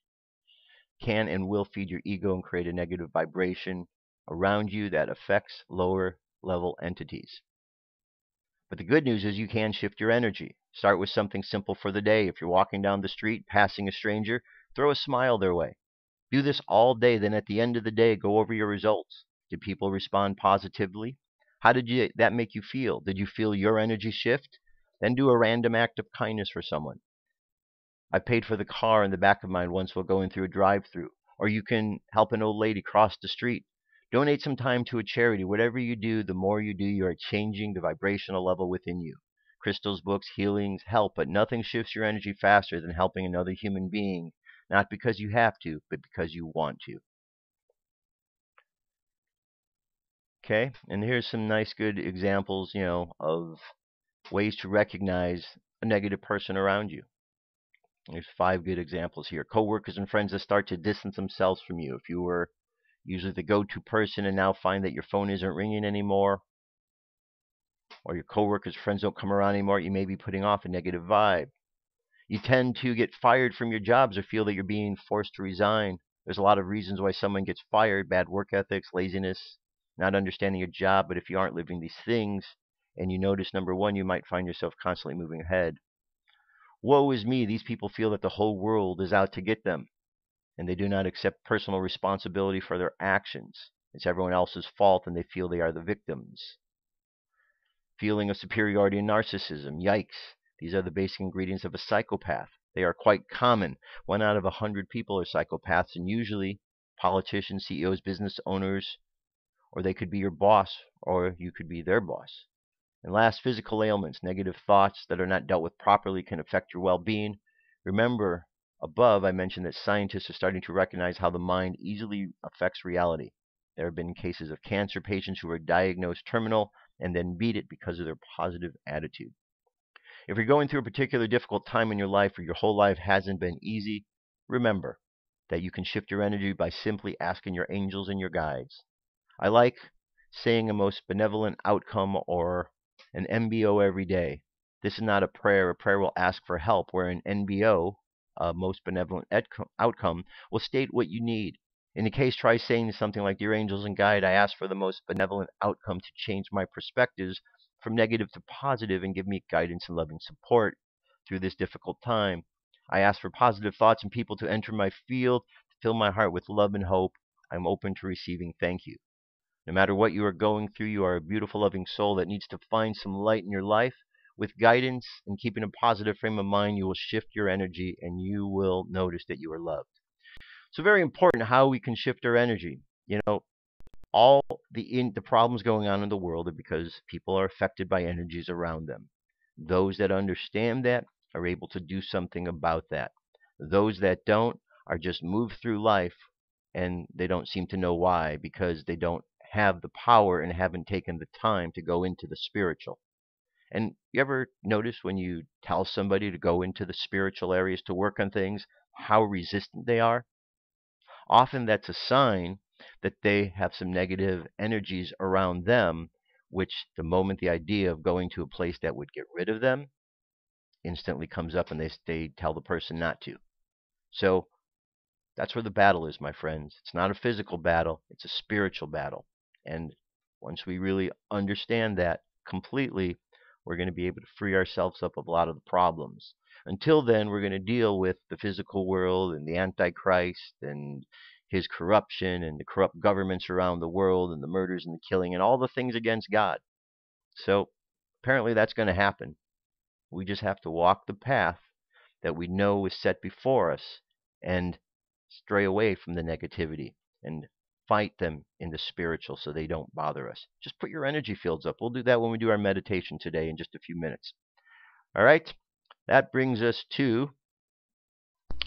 can and will feed your ego and create a negative vibration around you that affects lower level entities. But the good news is you can shift your energy. Start with something simple for the day. If you're walking down the street, passing a stranger, throw a smile their way. Do this all day, then at the end of the day, go over your results. Did people respond positively? How did that make you feel? Did you feel your energy shift? Then do a random act of kindness for someone. I paid for the car in the back of mine once while going through a drive-through. Or you can help an old lady cross the street. Donate some time to a charity. Whatever you do, the more you do, you are changing the vibrational level within you. Crystals, books, healings help, but nothing shifts your energy faster than helping another human being. Not because you have to, but because you want to. Okay, and here's some nice, good examples, of ways to recognize a negative person around you. There's 5 good examples here. Coworkers and friends that start to distance themselves from you. If you were usually the go-to person and now find that your phone isn't ringing anymore, or your coworkers, friends don't come around anymore, you may be putting off a negative vibe. You tend to get fired from your jobs or feel that you're being forced to resign. There's a lot of reasons why someone gets fired: bad work ethics, laziness, not understanding your job. But if you aren't living these things and you notice number 1, you might find yourself constantly moving ahead. Woe is me. These people feel that the whole world is out to get them, and they do not accept personal responsibility for their actions. It's everyone else's fault, and they feel they are the victims. Feeling of superiority and narcissism. Yikes. These are the basic ingredients of a psychopath. They are quite common. 1 out of 100 people are psychopaths, and usually politicians, CEOs, business owners, or they could be your boss, or you could be their boss. And last, physical ailments. Negative thoughts that are not dealt with properly can affect your well-being. Remember, above I mentioned that scientists are starting to recognize how the mind easily affects reality. There have been cases of cancer patients who were diagnosed terminal and then beat it because of their positive attitude. If you're going through a particular difficult time in your life, or your whole life hasn't been easy, remember that you can shift your energy by simply asking your angels and your guides. I like saying a most benevolent outcome or an MBO every day. This is not a prayer. A prayer will ask for help, where an NBO, a most benevolent outcome, will state what you need. In the case, try saying something like, "Dear angels and guide, I ask for the most benevolent outcome to change my perspectives from negative to positive and give me guidance and loving support through this difficult time. I ask for positive thoughts and people to enter my field, to fill my heart with love and hope. I'm open to receiving. Thank you." No matter what you are going through, you are a beautiful, loving soul that needs to find some light in your life. With guidance and keeping a positive frame of mind, you will shift your energy and you will notice that you are loved. So very important how we can shift our energy. All the problems going on in the world are because people are affected by energies around them. Those that understand that are able to do something about that. Those that don't are just moved through life, and they don't seem to know why, because they don't have the power and haven't taken the time to go into the spiritual. And you ever notice when you tell somebody to go into the spiritual areas to work on things, how resistant they are? Often that's a sign that they have some negative energies around them, which the moment the idea of going to a place that would get rid of them instantly comes up, and they tell the person not to. So that's where the battle is, my friends. It's not a physical battle, it's a spiritual battle. And once we really understand that completely, we're going to be able to free ourselves up of a lot of the problems. Until then, we're going to deal with the physical world and the Antichrist and his corruption and the corrupt governments around the world and the murders and the killing and all the things against God. So apparently that's going to happen. We just have to walk the path that we know is set before us and stray away from the negativity and fight them in the spiritual so they don't bother us. Just put your energy fields up. We'll do that when we do our meditation today in just a few minutes. All right, that brings us to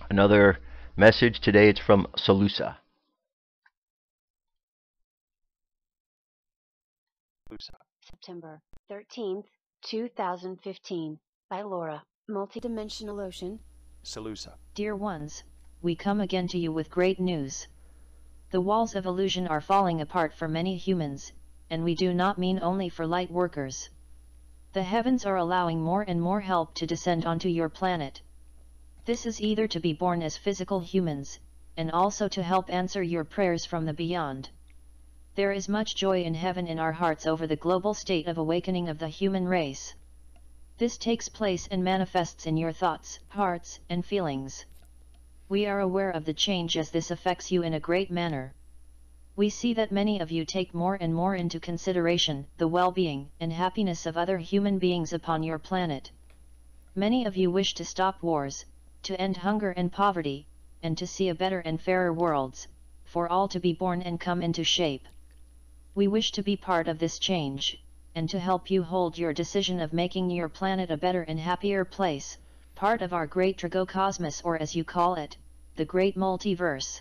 another message. Today it's from Salusa. September 13th, 2015. By Laura. Multidimensional Ocean. Salusa. Dear ones, we come again to you with great news. The walls of illusion are falling apart for many humans, and we do not mean only for light workers. The heavens are allowing more and more help to descend onto your planet. This is either to be born as physical humans, and also to help answer your prayers from the beyond. There is much joy in heaven in our hearts over the global state of awakening of the human race. This takes place and manifests in your thoughts, hearts, and feelings. We are aware of the change as this affects you in a great manner. We see that many of you take more and more into consideration the well-being and happiness of other human beings upon your planet. Many of you wish to stop wars, to end hunger and poverty, and to see a better and fairer worlds, for all to be born and come into shape. We wish to be part of this change, and to help you hold your decision of making your planet a better and happier place, part of our great Trigocosmos, or as you call it, the great multiverse.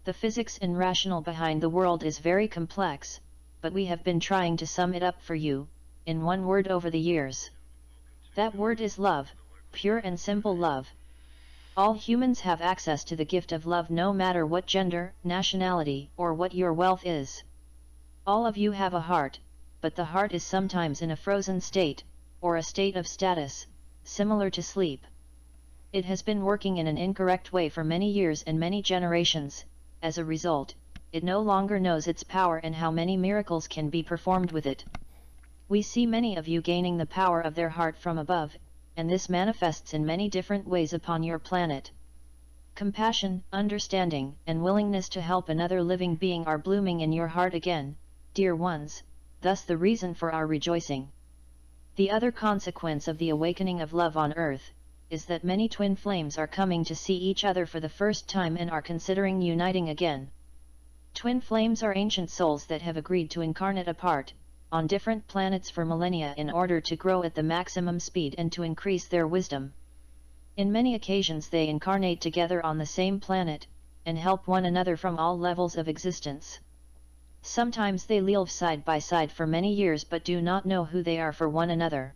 The physics and rationale behind the world is very complex, but we have been trying to sum it up for you, in one word over the years. That word is love, pure and simple love. All humans have access to the gift of love no matter what gender, nationality, or what your wealth is. All of you have a heart, but the heart is sometimes in a frozen state, or a state of status, similar to sleep. It has been working in an incorrect way for many years and many generations. As a result, it no longer knows its power and how many miracles can be performed with it. We see many of you gaining the power of their heart from above, and this manifests in many different ways upon your planet. Compassion, understanding, and willingness to help another living being are blooming in your heart again, dear ones, thus the reason for our rejoicing. The other consequence of the awakening of love on earth is that many twin flames are coming to see each other for the first time and are considering uniting again. Twin flames are ancient souls that have agreed to incarnate apart, on different planets for millennia in order to grow at the maximum speed and to increase their wisdom. In many occasions they incarnate together on the same planet, and help one another from all levels of existence. Sometimes they live side by side for many years but do not know who they are for one another.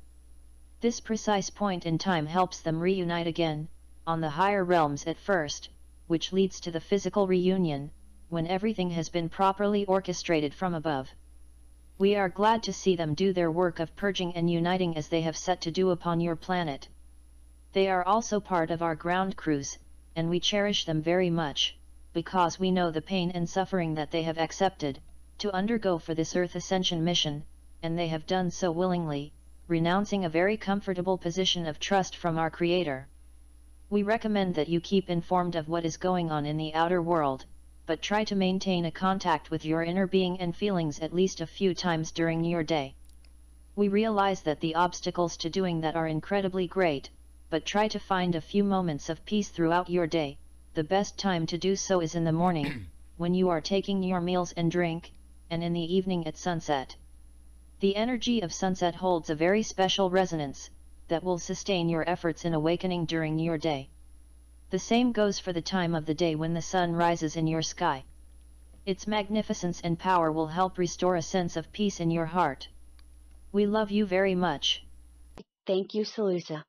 This precise point in time helps them reunite again, on the higher realms at first, which leads to the physical reunion, when everything has been properly orchestrated from above. We are glad to see them do their work of purging and uniting as they have set to do upon your planet. They are also part of our ground crews, and we cherish them very much, because we know the pain and suffering that they have accepted to undergo for this Earth Ascension mission, and they have done so willingly, renouncing a very comfortable position of trust from our Creator. We recommend that you keep informed of what is going on in the outer world, but try to maintain a contact with your inner being and feelings at least a few times during your day. We realize that the obstacles to doing that are incredibly great, but try to find a few moments of peace throughout your day. The best time to do so is in the morning, when you are taking your meals and drink, and in the evening at sunset. The energy of sunset holds a very special resonance, that will sustain your efforts in awakening during your day. The same goes for the time of the day when the sun rises in your sky. Its magnificence and power will help restore a sense of peace in your heart. We love you very much. Thank you, Salusa.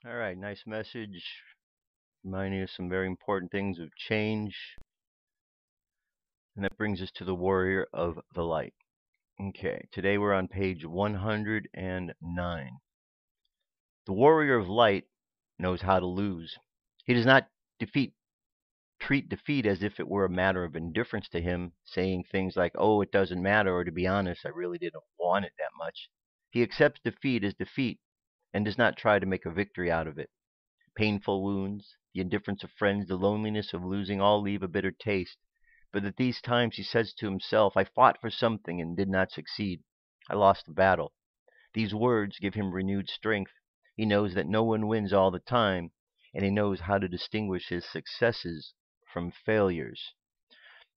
All right, nice message. Reminding us some very important things of change. And that brings us to the Warrior of the Light. Okay, today we're on page 109. The Warrior of Light knows how to lose. He does not treat defeat as if it were a matter of indifference to him, saying things like, oh, it doesn't matter, or to be honest, I really didn't want it that much. He accepts defeat as defeat and does not try to make a victory out of it. Painful wounds, the indifference of friends, the loneliness of losing all leave a bitter taste. But at these times he says to himself, I fought for something and did not succeed. I lost the battle. These words give him renewed strength. He knows that no one wins all the time, and he knows how to distinguish his successes from failures.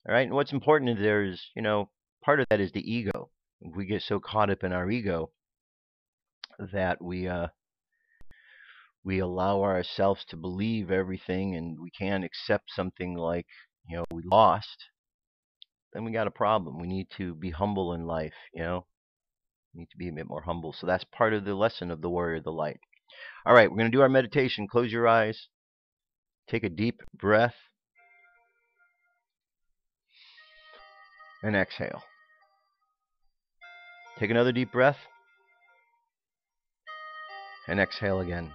All right, and what's important there is, part of that is the ego. We get so caught up in our ego that we allow ourselves to believe everything, and we can't accept something like, we lost. Then we got a problem. We need to be humble in life, We need to be a bit more humble. So that's part of the lesson of the Warrior of the Light. All right, we're going to do our meditation. Close your eyes. Take a deep breath and exhale. Take another deep breath and exhale again.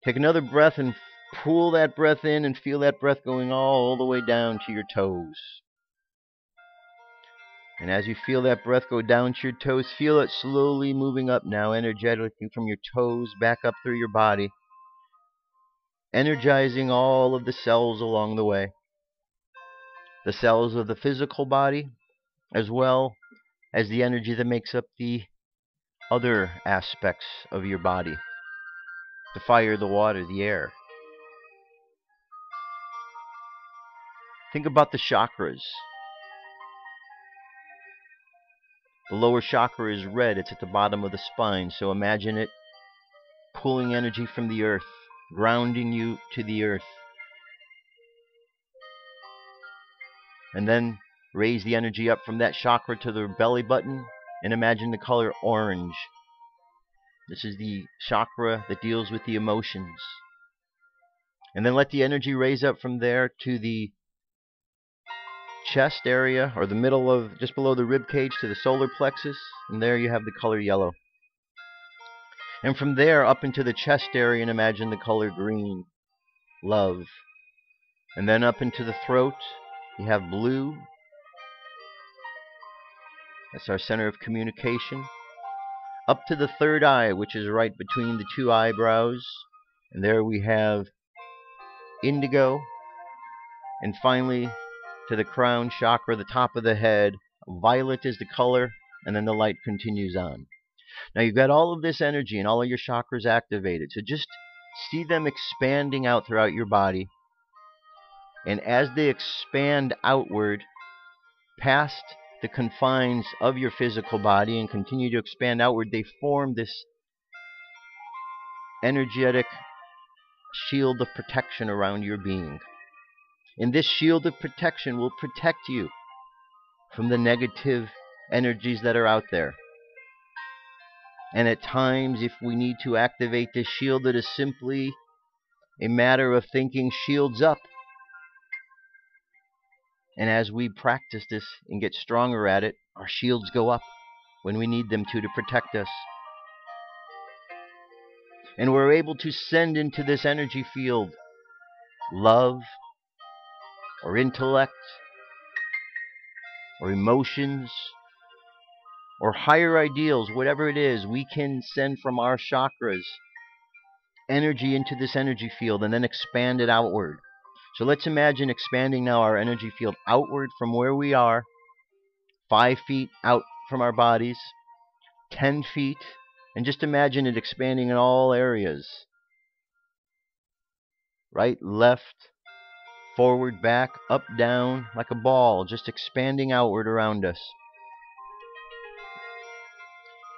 Take another breath and pull that breath in and feel that breath going all the way down to your toes. And as you feel that breath go down to your toes, feel it slowly moving up now, energetically from your toes back up through your body, energizing all of the cells along the way. The cells of the physical body, as well as the energy that makes up the other aspects of your body. The fire, the water, the air. Think about the chakras. The lower chakra is red. It's at the bottom of the spine. So imagine it pulling energy from the earth, grounding you to the earth. And then raise the energy up from that chakra to the belly button and imagine the color orange. This is the chakra that deals with the emotions. And then let the energy raise up from there to the chest area, or the middle of, just below the rib cage, to the solar plexus, and there you have the color yellow. And from there up into the chest area, and imagine the color green, love. And then up into the throat, you have blue. That's our center of communication. Up to the third eye, which is right between the two eyebrows, and there we have indigo. And finally, to the crown chakra, the top of the head, violet is the color, and then the light continues on. Now you've got all of this energy and all of your chakras activated, so just see them expanding out throughout your body. And as they expand outward, past the confines of your physical body and continue to expand outward, they form this energetic shield of protection around your being. And this shield of protection will protect you from the negative energies that are out there. And at times, if we need to activate this shield, it is simply a matter of thinking shields up. And as we practice this and get stronger at it, our shields go up when we need them to protect us. And we're able to send into this energy field love, or intellect, or emotions, or higher ideals, whatever it is. We can send from our chakras energy into this energy field and then expand it outward. So let's imagine expanding now our energy field outward from where we are, 5 feet out from our bodies, 10 feet, and just imagine it expanding in all areas. Right, left, forward, back, up, down, like a ball, just expanding outward around us.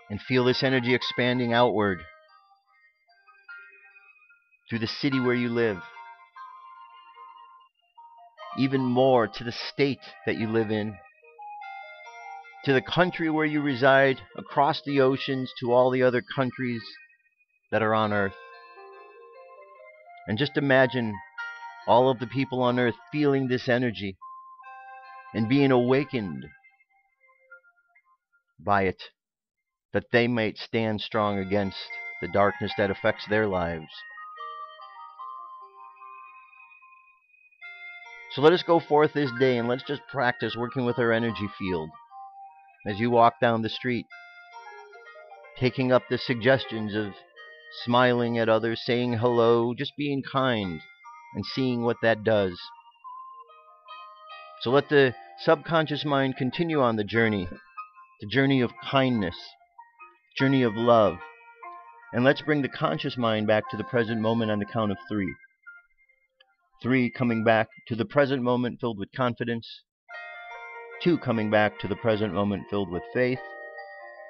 And feel this energy expanding outward through the city where you live. Even more to the state that you live in. To the country where you reside, across the oceans, to all the other countries that are on Earth. And just imagine all of the people on Earth feeling this energy and being awakened by it, that they might stand strong against the darkness that affects their lives. So let us go forth this day and let's just practice working with our energy field. As you walk down the street, taking up the suggestions of smiling at others, saying hello, just being kind, and seeing what that does. So let the subconscious mind continue on the journey of kindness, journey of love. And let's bring the conscious mind back to the present moment on the count of 3. 3 coming back to the present moment filled with confidence. 2 coming back to the present moment filled with faith.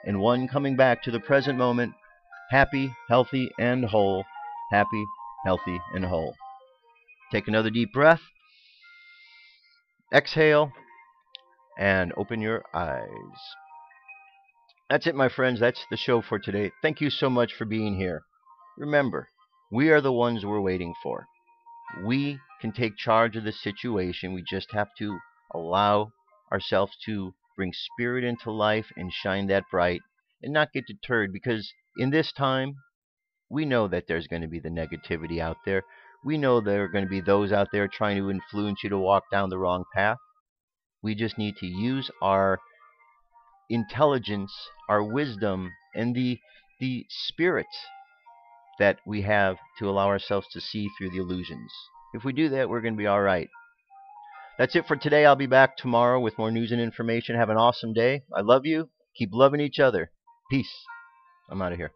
And 1 coming back to the present moment happy, healthy, and whole. Happy, healthy, and whole. Take another deep breath. Exhale. And open your eyes. That's it, my friends. That's the show for today. Thank you so much for being here. Remember, we are the ones we're waiting for. We can take charge of the situation. We just have to allow ourselves to bring spirit into life and shine that bright and not get deterred, because in this time, we know that there's going to be the negativity out there. We know there are going to be those out there trying to influence you to walk down the wrong path. We just need to use our intelligence, our wisdom, and the spirit that we have to allow ourselves to see through the illusions. If we do that, we're going to be all right. That's it for today. I'll be back tomorrow with more news and information. Have an awesome day. I love you. Keep loving each other. Peace. I'm out of here.